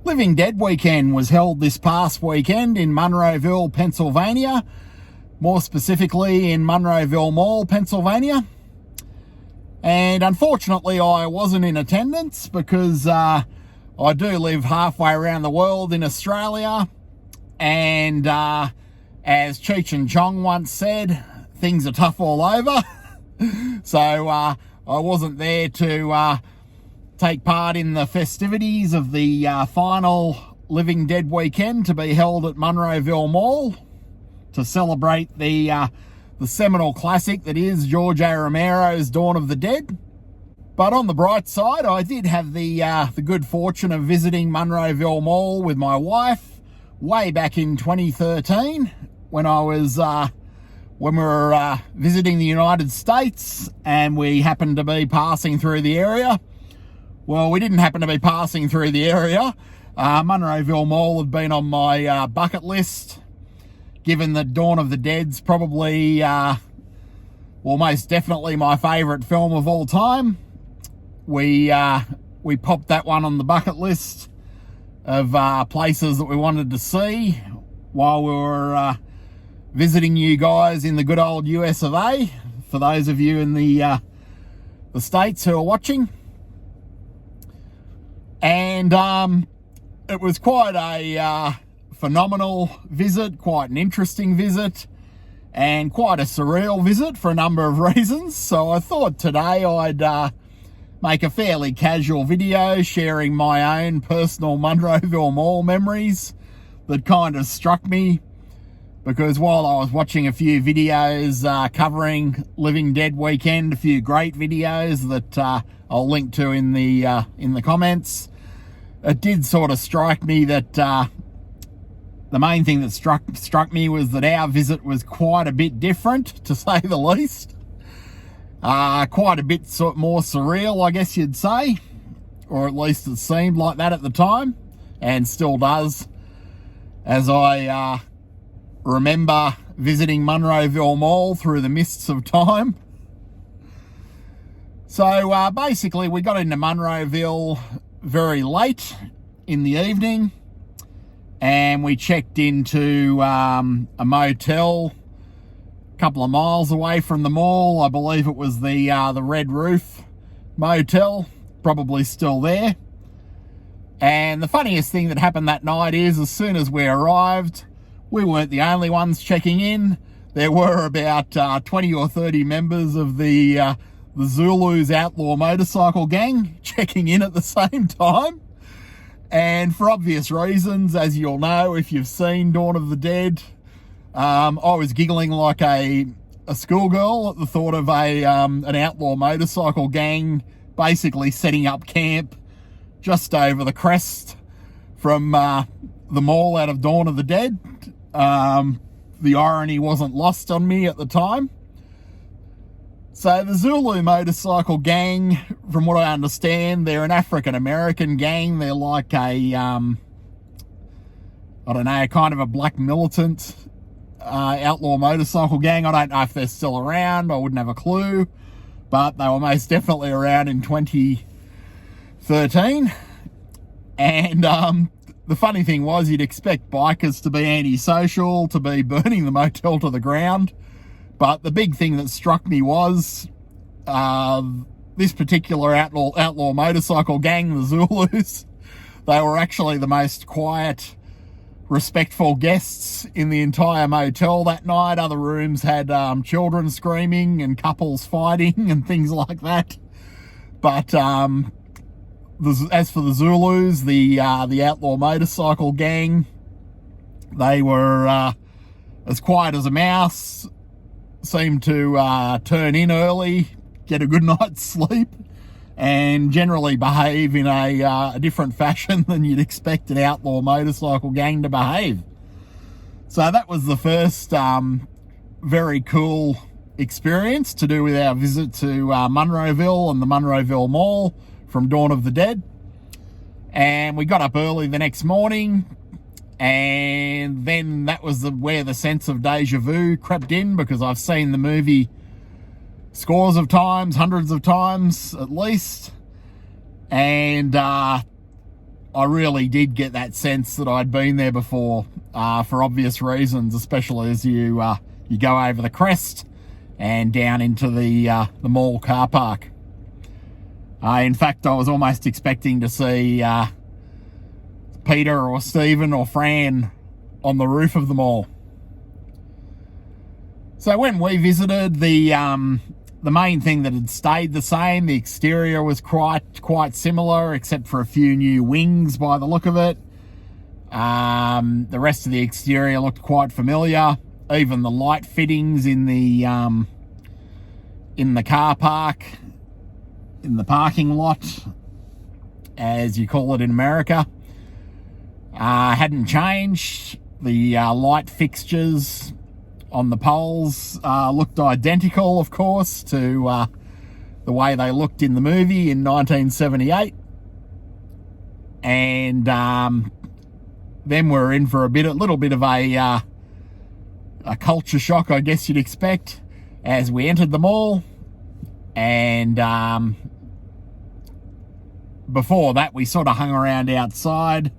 Living Dead weekend was held this past weekend in Monroeville, Pennsylvania, more specifically in Monroeville Mall, Pennsylvania. And unfortunately, I wasn't in attendance because I do live halfway around the world in Australia. And as Cheech and Chong once said, things are tough all over. So I wasn't there to take part in the festivities of the final Living Dead weekend to be held at Monroeville Mall to celebrate the seminal classic that is George A. Romero's Dawn of the Dead. But on the bright side, I did have the good fortune of visiting Monroeville Mall with my wife way back in 2013 when I was when we were visiting the United States, and we happened to be passing through the area. Well, we didn't happen to be passing through the area. Monroeville Mall had been on my bucket list, given that Dawn of the Dead's probably, well, most definitely my favourite film of all time. We popped that one on the bucket list of places that we wanted to see while we were visiting you guys in the good old US of A, for those of you in the States who are watching. And it was quite a phenomenal visit, quite an interesting visit, and quite a surreal visit for a number of reasons. So I thought today I'd make a fairly casual video sharing my own personal Monroeville Mall memories that kind of struck me, because while I was watching a few videos covering Living Dead weekend, a few great videos that I'll link to in the comments, it did sort of strike me that the main thing that struck me was that our visit was quite a bit different, to say the least. Quite a bit more surreal, I guess you'd say, or at least it seemed like that at the time, and still does, as I remember visiting Monroeville Mall through the mists of time. So basically we got into Monroeville very late in the evening, and we checked into a motel a couple of miles away from the mall. I believe it was the Red Roof Motel, probably still there. And the funniest thing that happened that night is, as soon as we arrived, we weren't the only ones checking in. There were about 20 or 30 members of the Zulus Outlaw Motorcycle Gang checking in at the same time. And for obvious reasons, as you'll know if you've seen Dawn of the Dead, I was giggling like a schoolgirl at the thought of an outlaw motorcycle gang basically setting up camp just over the crest from the mall out of Dawn of the Dead. The irony wasn't lost on me at the time. So the Zulu Motorcycle Gang, from what I understand, they're an African-American gang. They're like a, I don't know, kind of a black militant outlaw motorcycle gang. I don't know if they're still around. I wouldn't have a clue. But they were most definitely around in 2013. And the funny thing was, you'd expect bikers to be antisocial, to be burning the motel to the ground. But the big thing that struck me was this particular outlaw motorcycle gang, the Zulus, they were actually the most quiet, respectful guests in the entire motel that night. Other rooms had children screaming and couples fighting and things like that. But as for the Zulus, the outlaw motorcycle gang, they were as quiet as a mouse, seemed to turn in early, get a good night's sleep, and generally behave in a different fashion than you'd expect an outlaw motorcycle gang to behave. So that was the first very cool experience to do with our visit to Monroeville and the Monroeville Mall from Dawn of the Dead. And we got up early the next morning, and then that was where the sense of deja vu crept in, because I've seen the movie scores of times, hundreds of times at least, and I I really did get that sense that I'd been there before, for obvious reasons, especially as you go over the crest and down into the mall car park. In fact, I was almost expecting to see Peter or Stephen or Fran on the roof of the mall. So when we visited, the main thing that had stayed the same, the exterior was quite similar, except for a few new wings by the look of it. The rest of the exterior looked quite familiar. Even the light fittings in the car park, in the parking lot, as you call it in America, hadn't changed. The light fixtures on the poles looked identical, of course, to the way they looked in the movie in 1978. And then we're in for a little bit of a culture shock, I guess you'd expect, as we entered the mall. And before that, we sort of hung around outside.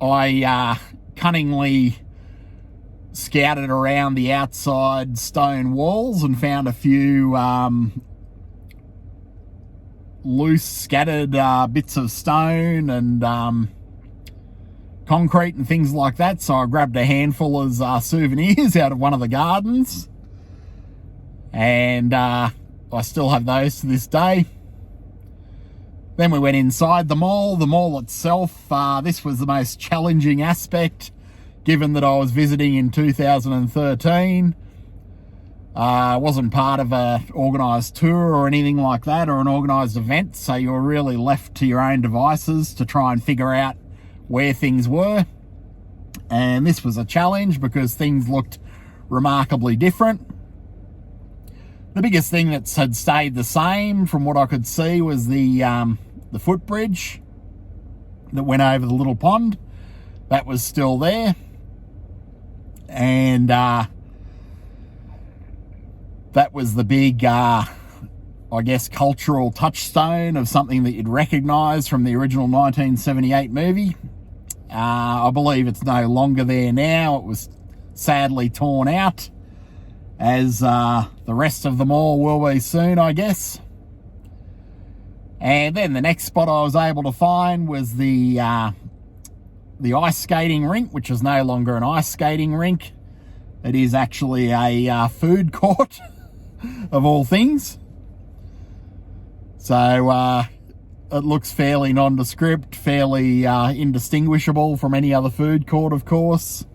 I cunningly scouted around the outside stone walls and found a few loose scattered bits of stone and concrete and things like that, so I grabbed a handful as souvenirs out of one of the gardens, and I still have those to this day. Then we went inside the mall. The mall itself, this was the most challenging aspect, given that I was visiting in 2013. I wasn't part of an organised tour or anything like that, or an organised event, so you were really left to your own devices to try and figure out where things were. And this was a challenge because things looked remarkably different. The biggest thing that had stayed the same from what I could see was the footbridge that went over the little pond. That was still there. And that was the big, I guess, cultural touchstone of something that you'd recognise from the original 1978 movie. I believe it's no longer there now. It was sadly torn out, as the rest of the mall will be soon, I guess. And then the next spot I was able to find was the ice skating rink, which is no longer an ice skating rink. It is actually a food court, of all things. So it looks fairly nondescript, fairly indistinguishable from any other food court, of course.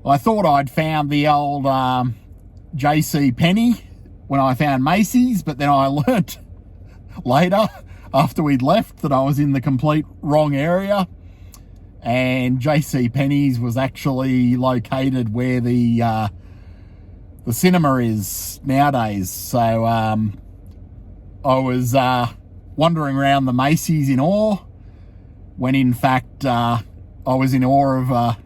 I thought I'd found the old J.C. Penney when I found Macy's, but then I learnt later, after we'd left, that I was in the complete wrong area, and J.C. Penney's was actually located where the cinema is nowadays. So I was wandering around the Macy's in awe, when in fact I was in awe of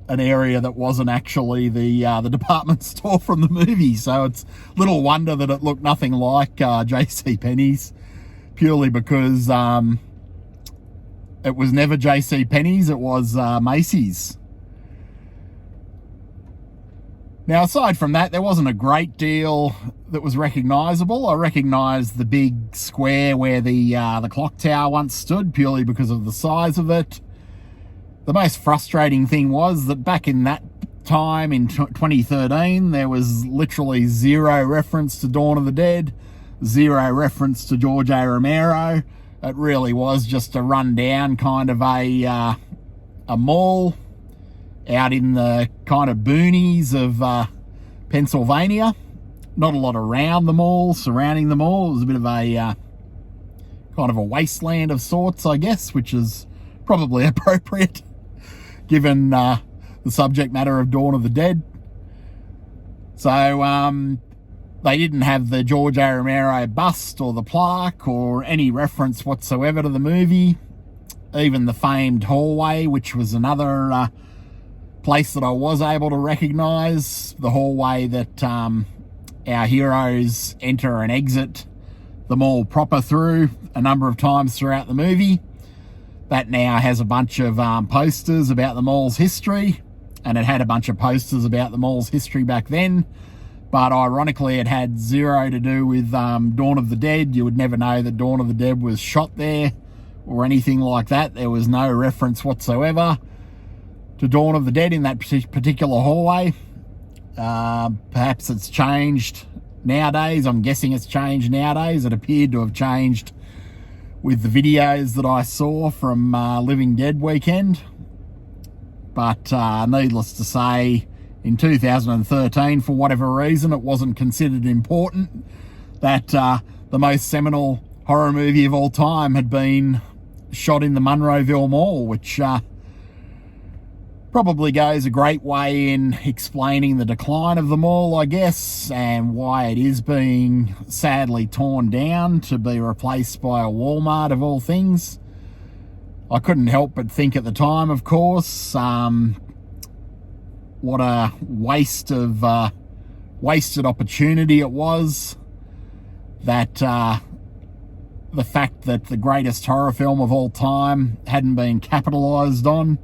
an area that wasn't actually the department store from the movie. So it's little wonder that it looked nothing like J.C. Penney's, purely because it was never J.C. Penney's, it was Macy's. Now, aside from that, there wasn't a great deal that was recognisable. I recognised the big square where the clock tower once stood, purely because of the size of it. The most frustrating thing was that back in that time, in 2013, there was literally zero reference to Dawn of the Dead, zero reference to George A. Romero. It really was just a rundown kind of a mall out in the kind of boonies of Pennsylvania. Not a lot around the mall, surrounding the mall. It was a bit of a kind of a wasteland of sorts, I guess, which is probably appropriate given the subject matter of Dawn of the Dead. So they didn't have the George A. Romero bust or the plaque or any reference whatsoever to the movie. Even the famed hallway, which was another place that I was able to recognise, the hallway that our heroes enter and exit the mall proper through a number of times throughout the movie. That now has a bunch of posters about the mall's history, and it had a bunch of posters about the mall's history back then. But ironically, it had zero to do with Dawn of the Dead. You would never know that Dawn of the Dead was shot there or anything like that. There was no reference whatsoever to Dawn of the Dead in that particular hallway. Perhaps it's changed nowadays. I'm guessing it's changed nowadays. It appeared to have changed with the videos that I saw from Living Dead weekend. But needless to say, in 2013, for whatever reason, it wasn't considered important that the most seminal horror movie of all time had been shot in the Monroeville Mall, which probably goes a great way in explaining the decline of the mall, I guess, and why it is being sadly torn down to be replaced by a Walmart of all things. I couldn't help but think at the time, of course, what a waste of wasted opportunity it was. That the fact that the greatest horror film of all time hadn't been capitalised on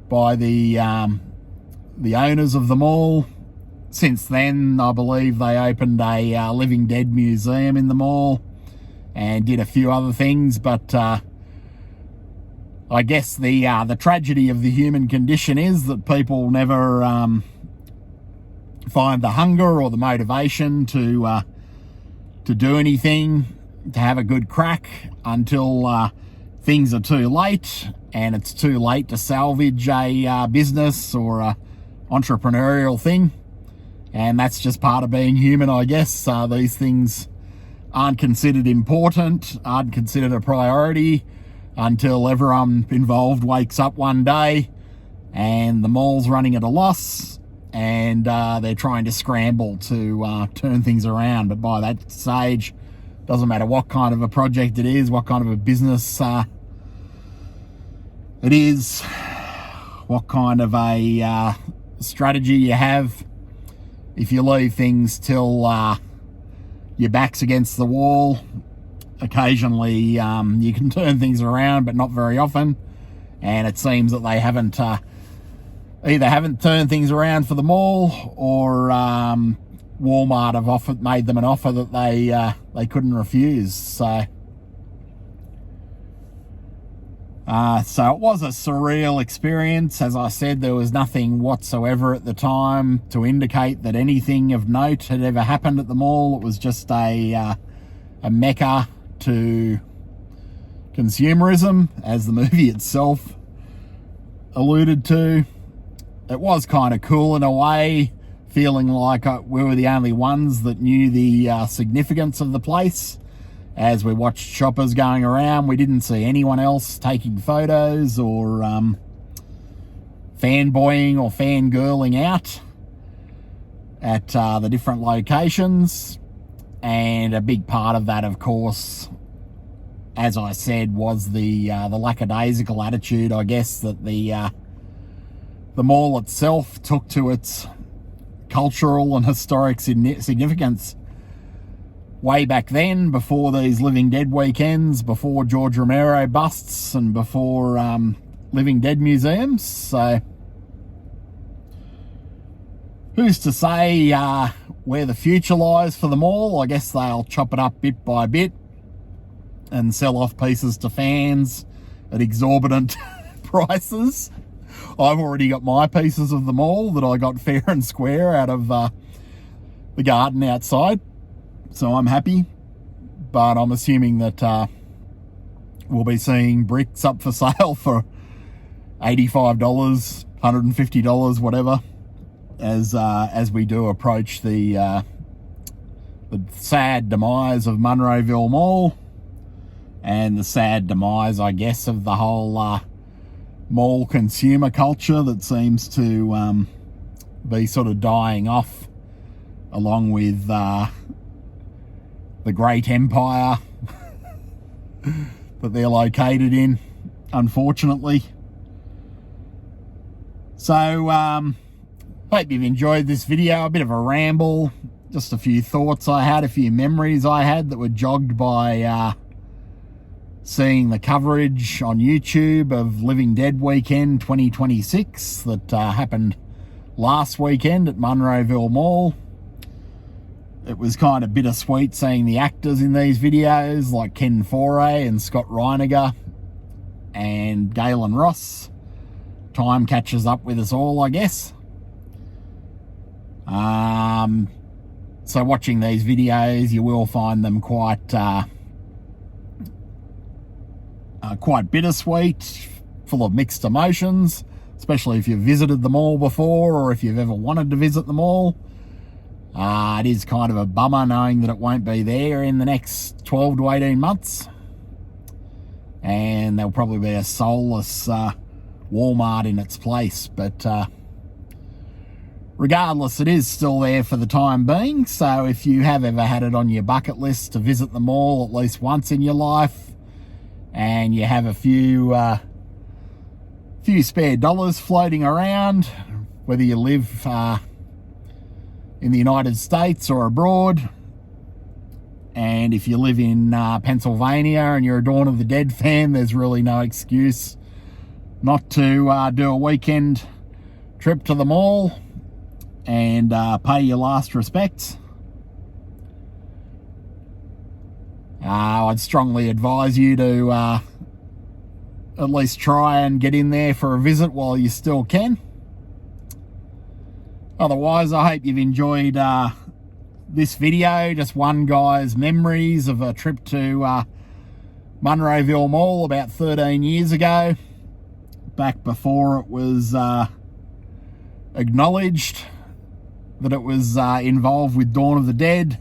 by the owners of the mall. Since then, I believe they opened a Living Dead museum in the mall and did a few other things, but I guess the tragedy of the human condition is that people never find the hunger or the motivation to do anything, to have a good crack, until things are too late, and it's too late to salvage a business or a entrepreneurial thing. And that's just part of being human, I guess. These things aren't considered important, aren't considered a priority, until everyone involved wakes up one day and the mall's running at a loss, and they're trying to scramble to turn things around. But by that stage, doesn't matter what kind of a project it is, what kind of a business it is, what kind of a strategy you have. If you leave things till your back's against the wall, occasionally you can turn things around, but not very often. And it seems that they haven't either haven't turned things around for the mall, or Walmart have made them an offer that they couldn't refuse. So it was a surreal experience. As I said, there was nothing whatsoever at the time to indicate that anything of note had ever happened at the mall. It was just a mecca to consumerism, as the movie itself alluded to. It was kind of cool in a way, feeling like we were the only ones that knew the significance of the place. As we watched shoppers going around, we didn't see anyone else taking photos or fanboying or fangirling out at the different locations. And a big part of that, of course, as I said, was the lackadaisical attitude, I guess, that the mall itself took to its cultural and historic significance way back then, before these Living Dead weekends, before George Romero busts, and before Living Dead museums. So who's to say where the future lies for the mall? I guess they'll chop it up bit by bit and sell off pieces to fans at exorbitant prices. I've already got my pieces of the mall that I got fair and square out of the garden outside, so I'm happy. But I'm assuming that we'll be seeing bricks up for sale for $85, $150, whatever, as we do approach the sad demise of Monroeville Mall, and the sad demise, I guess, of the whole mall consumer culture that seems to be sort of dying off, along with the great empire that they're located in, unfortunately. So hope you've enjoyed this video. A bit of a ramble, just a few thoughts I had, a few memories I had that were jogged by seeing the coverage on YouTube of Living Dead Weekend 2026 that happened last weekend at Monroeville Mall. It was kind of bittersweet seeing the actors in these videos like Ken Foray and Scott Reiniger and Galen Ross. Time catches up with us all, I guess. So watching these videos, you will find them quite bittersweet, full of mixed emotions, especially if you've visited the mall before or if you've ever wanted to visit the mall. It is kind of a bummer knowing that it won't be there in the next 12 to 18 months. And there'll probably be a soulless Walmart in its place. But regardless, it is still there for the time being. So if you have ever had it on your bucket list to visit the mall at least once in your life, and you have a few spare dollars floating around, whether you live in the United States or abroad, and if you live in Pennsylvania and you're a Dawn of the Dead fan, there's really no excuse not to do a weekend trip to the mall and pay your last respects. I'd strongly advise you to at least try and get in there for a visit while you still can. Otherwise, I hope you've enjoyed this video, just one guy's memories of a trip to Monroeville Mall about 13 years ago, back before it was acknowledged that it was involved with Dawn of the Dead,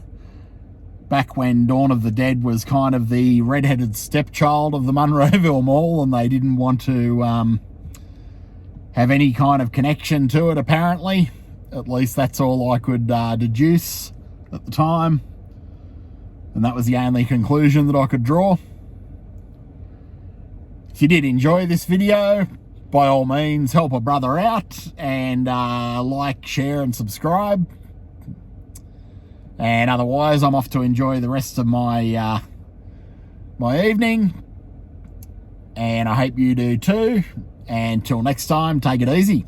back when Dawn of the Dead was kind of the redheaded stepchild of the Monroeville Mall, and they didn't want to have any kind of connection to it, apparently. At least that's all I could deduce at the time. And that was the only conclusion that I could draw. If you did enjoy this video, by all means, help a brother out and like, share and subscribe. And otherwise, I'm off to enjoy the rest of my my evening. And I hope you do too. And till next time, take it easy.